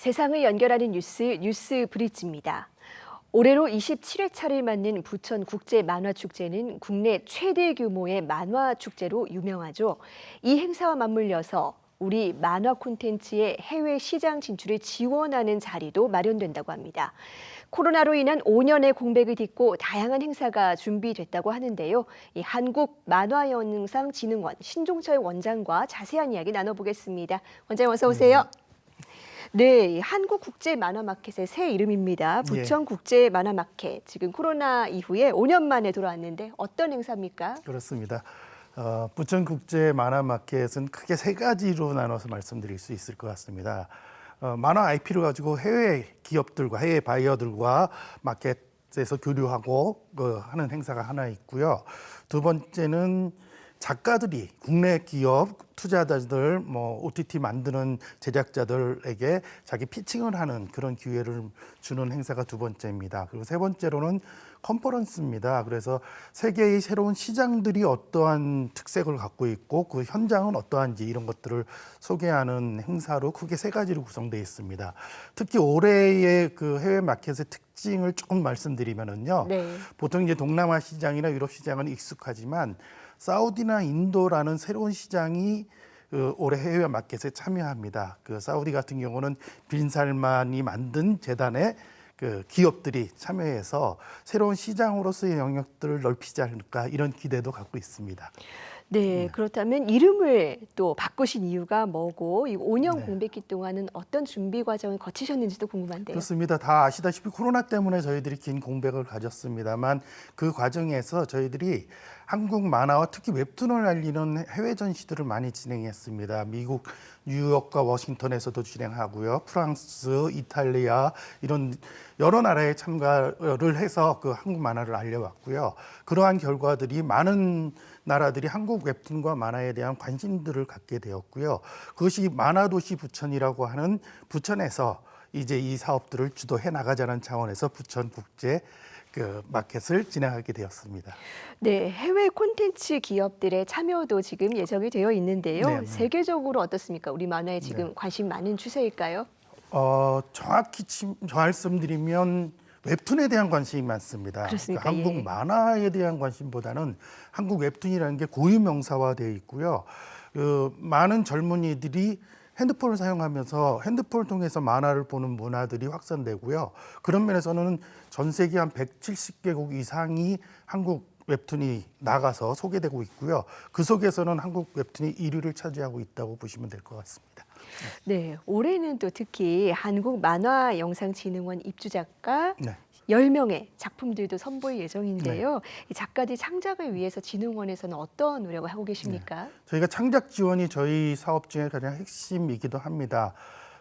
세상을 연결하는 뉴스 브릿지입니다. 올해로 27회차를 맞는 부천 국제 만화 축제는 국내 최대 규모의 만화 축제로 유명하죠. 이 행사와 맞물려서 우리 만화 콘텐츠의 해외 시장 진출을 지원하는 자리도 마련된다고 합니다. 코로나로 인한 5년의 공백을 딛고 다양한 행사가 준비됐다고 하는데요. 이 한국만화영상진흥원 신종철 원장과 자세한 이야기 나눠보겠습니다. 원장님 어서 오세요. 네, 한국국제만화마켓의 새 이름입니다. 부천국제만화마켓. 지금 코로나 이후에 5년 만에 돌아왔는데 어떤 행사입니까? 그렇습니다. 부천국제만화마켓은 크게 세 가지로 나눠서 말씀드릴 수 있을 것 같습니다. 만화 IP를 가지고 해외 기업들과 해외 바이어들과 마켓에서 교류하고 하는 행사가 하나 있고요. 두 번째는 작가들이 국내 기업, 투자자들, OTT 만드는 제작자들에게 자기 피칭을 하는 그런 기회를 주는 행사가 두 번째입니다. 그리고 세 번째로는 컨퍼런스입니다. 그래서 세계의 새로운 시장들이 어떠한 특색을 갖고 있고 그 현장은 어떠한지 이런 것들을 소개하는 행사로 크게 세 가지로 구성되어 있습니다. 특히 올해의 그 해외 마켓의 특징을 조금 말씀드리면은요. 네. 보통 이제 동남아 시장이나 유럽 시장은 익숙하지만 사우디나 인도라는 새로운 시장이 올해 해외 마켓에 참여합니다. 그 사우디 같은 경우는 빈 살만이 만든 재단의 그 기업들이 참여해서 새로운 시장으로서의 영역들을 넓히지 않을까 이런 기대도 갖고 있습니다. 네, 그렇다면 이름을 또 바꾸신 이유가 뭐고 이 5년 네. 공백기 동안은 어떤 준비 과정을 거치셨는지도 궁금한데요. 그렇습니다. 다 아시다시피 코로나 때문에 저희들이 긴 공백을 가졌습니다만 그 과정에서 저희들이 한국 만화와 특히 웹툰을 알리는 해외 전시들을 많이 진행했습니다. 미국 뉴욕과 워싱턴에서도 진행하고요. 프랑스, 이탈리아 이런 여러 나라에 참가를 해서 그 한국 만화를 알려왔고요. 그러한 결과들이 많은 나라들이 한국 웹툰과 만화에 대한 관심들을 갖게 되었고요. 그것이 만화도시 부천이라고 하는 부천에서 이제 이 사업들을 주도해 나가자는 차원에서 부천 국제 그 마켓을 진행하게 되었습니다. 네, 해외 콘텐츠 기업들의 참여도 지금 예정이 되어 있는데요. 네. 세계적으로 어떻습니까? 우리 만화에 지금 관심 많은 추세일까요? 정확히 말씀드리면 웹툰에 대한 관심이 많습니다. 그렇습니까? 그러니까 한국 예. 만화에 대한 관심보다는 한국 웹툰이라는 게 고유 명사화되어 있고요. 많은 젊은이들이 핸드폰을 사용하면서 핸드폰을 통해서 만화를 보는 문화들이 확산되고요. 그런 면에서는 전 세계 한 170개국 이상이 한국 웹툰이 나가서 소개되고 있고요. 그 속에서는 한국 웹툰이 1위를 차지하고 있다고 보시면 될 것 같습니다. 네, 올해는 또 특히 한국만화영상진흥원 입주 작가 네. 10명의 작품들도 선보일 예정인데요. 이 작가들 창작을 위해서 진흥원에서는 어떤 노력을 하고 계십니까? 저희가 창작 지원이 저희 사업 중에 가장 핵심이기도 합니다.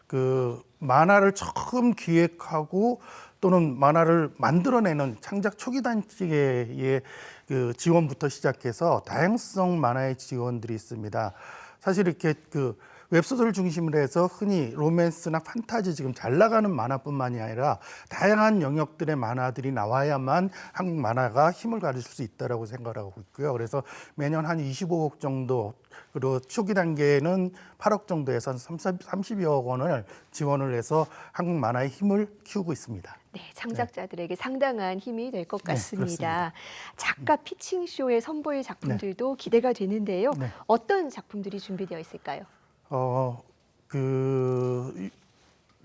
그 만화를 처음 기획하고 또는 만화를 만들어내는 창작 초기 단계의 그 지원부터 시작해서 다양성 만화의 지원들이 있습니다. 사실 이렇게 그 웹소설 중심으로 해서 흔히 로맨스나 판타지 지금 잘 나가는 만화뿐만이 아니라 다양한 영역들의 만화들이 나와야만 한국 만화가 힘을 가질 수 있다라고 생각하고 있고요. 그래서 매년 한 25억 정도, 그리고 초기 단계에는 8억 정도에서 한 30여 억 원을 지원을 해서 한국 만화의 힘을 키우고 있습니다. 네, 창작자들에게 상당한 힘이 될 것 같습니다. 그렇습니다. 작가 피칭쇼에 선보일 작품들도 기대가 되는데요. 네. 어떤 작품들이 준비되어 있을까요?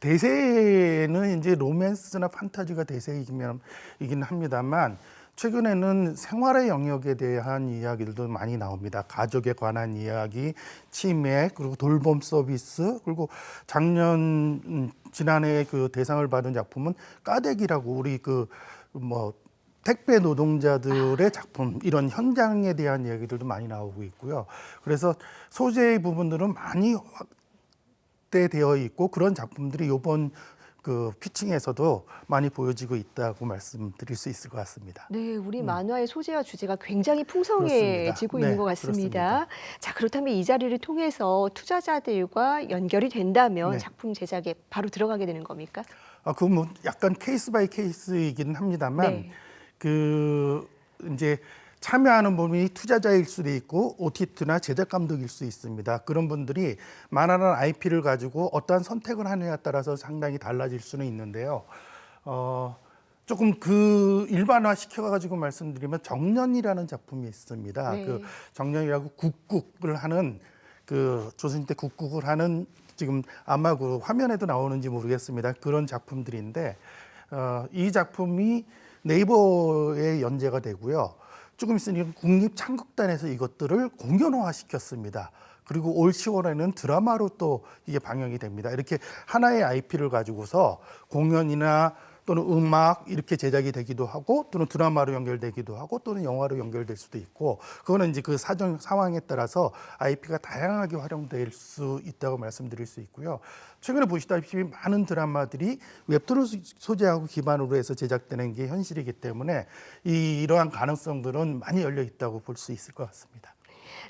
대세는 이제 로맨스나 판타지가 대세이긴 합니다만 최근에는 생활의 영역에 대한 이야기들도 많이 나옵니다. 가족에 관한 이야기, 치매, 그리고 돌봄 서비스, 그리고 지난해 그 대상을 받은 작품은 까대기라고 우리 택배 노동자들의 작품, 이런 현장에 대한 이야기들도 많이 나오고 있고요. 그래서 소재의 부분들은 많이 확대되어 있고 그런 작품들이 이번 그 피칭에서도 많이 보여지고 있다고 말씀드릴 수 있을 것 같습니다. 네, 우리 만화의 소재와 주제가 굉장히 풍성해지고 그렇습니다. 있는 것 같습니다. 그렇습니다. 자, 그렇다면 이 자리를 통해서 투자자들과 연결이 된다면 네. 작품 제작에 바로 들어가게 되는 겁니까? 그건 뭐 약간 케이스 바이 케이스이긴 합니다만 네. 그 이제 참여하는 분이 투자자일 수도 있고 OTT나 제작 감독일 수 있습니다. 그런 분들이 만화나 IP를 가지고 어떠한 선택을 하느냐에 따라서 상당히 달라질 수는 있는데요. 조금 그 일반화 시켜가지고 말씀드리면 정년이라는 작품이 있습니다. 네. 그 정년이라고 국국을 하는 그 조선시대 국국을 하는 지금 아마 그 화면에도 나오는지 모르겠습니다. 그런 작품들인데 이 작품이 네이버에 연재가 되고요. 조금 있으니까 국립창극단에서 이것들을 공연화 시켰습니다. 그리고 올 10월에는 드라마로 또 이게 방영이 됩니다. 이렇게 하나의 IP를 가지고서 공연이나 또는 음악 이렇게 제작이 되기도 하고 또는 드라마로 연결되기도 하고 또는 영화로 연결될 수도 있고 그거는 이제 그 사정 상황에 따라서 IP가 다양하게 활용될 수 있다고 말씀드릴 수 있고요. 최근에 보시다시피 많은 드라마들이 웹툰을 소재하고 기반으로 해서 제작되는 게 현실이기 때문에 이러한 가능성들은 많이 열려 있다고 볼 수 있을 것 같습니다.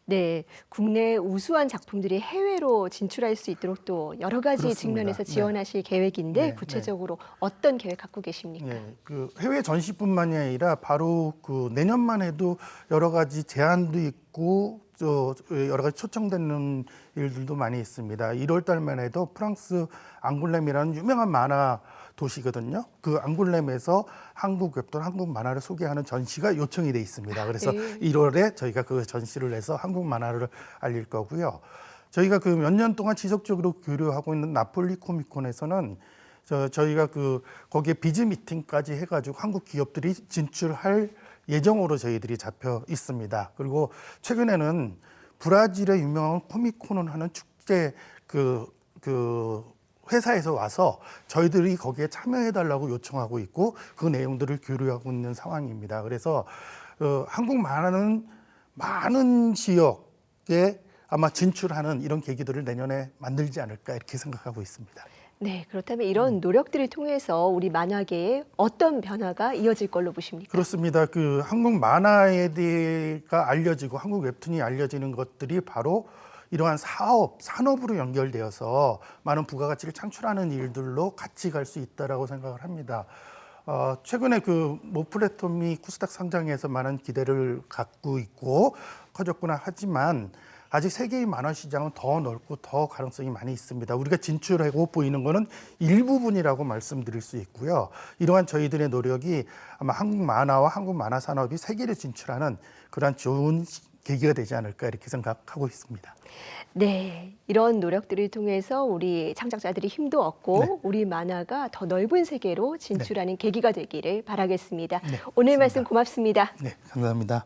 네, 국내 우수한 작품들이 해외로 진출할 수 있도록 또 여러 가지 그렇습니다. 측면에서 네. 지원하실 계획인데 네, 구체적으로 어떤 계획 갖고 계십니까? 예, 그 해외 전시뿐만이 아니라 바로 그 내년만 해도 여러 가지 제안도 있고 여러 가지 초청되는 일들도 많이 있습니다. 1월 달만 해도 프랑스 앙굴렘이라는 유명한 만화 도시거든요. 그 앙굴렘에서 한국 웹툰, 한국 만화를 소개하는 전시가 요청이 돼 있습니다. 그래서 네. 1월에 저희가 그 전시를 해서 한국 만화를 알릴 거고요. 저희가 그 몇 년 동안 지속적으로 교류하고 있는 나폴리 코미콘에서는 저희가 그 거기에 비즈 미팅까지 해가지고 한국 기업들이 진출할 예정으로 저희들이 잡혀 있습니다. 그리고 최근에는 브라질의 유명한 코미콘을 하는 축제 그 회사에서 와서 저희들이 거기에 참여해달라고 요청하고 있고 그 내용들을 교류하고 있는 상황입니다. 그래서 한국 만화는 많은 지역에 아마 진출하는 이런 계기들을 내년에 만들지 않을까 이렇게 생각하고 있습니다. 네, 그렇다면 이런 노력들을 통해서 우리 만화계에 어떤 변화가 이어질 걸로 보십니까? 그렇습니다. 그 한국 만화에 대해가 알려지고 한국 웹툰이 알려지는 것들이 바로 이러한 산업으로 연결되어서 많은 부가가치를 창출하는 일들로 같이 갈 수 있다라고 생각을 합니다. 최근에 그 모 플랫폼이 코스닥 상장에서 많은 기대를 갖고 있고 커졌구나 하지만 아직 세계의 만화 시장은 더 넓고 더 가능성이 많이 있습니다. 우리가 진출하고 보이는 것은 일부분이라고 말씀드릴 수 있고요. 이러한 저희들의 노력이 아마 한국 만화와 한국 만화 산업이 세계를 진출하는 그러한 좋은 계기가 되지 않을까 이렇게 생각하고 있습니다. 네, 이런 노력들을 통해서 우리 창작자들이 힘도 얻고 네. 우리 만화가 더 넓은 세계로 진출하는 계기가 되기를 바라겠습니다. 네, 오늘 맞습니다. 말씀 고맙습니다. 네, 감사합니다.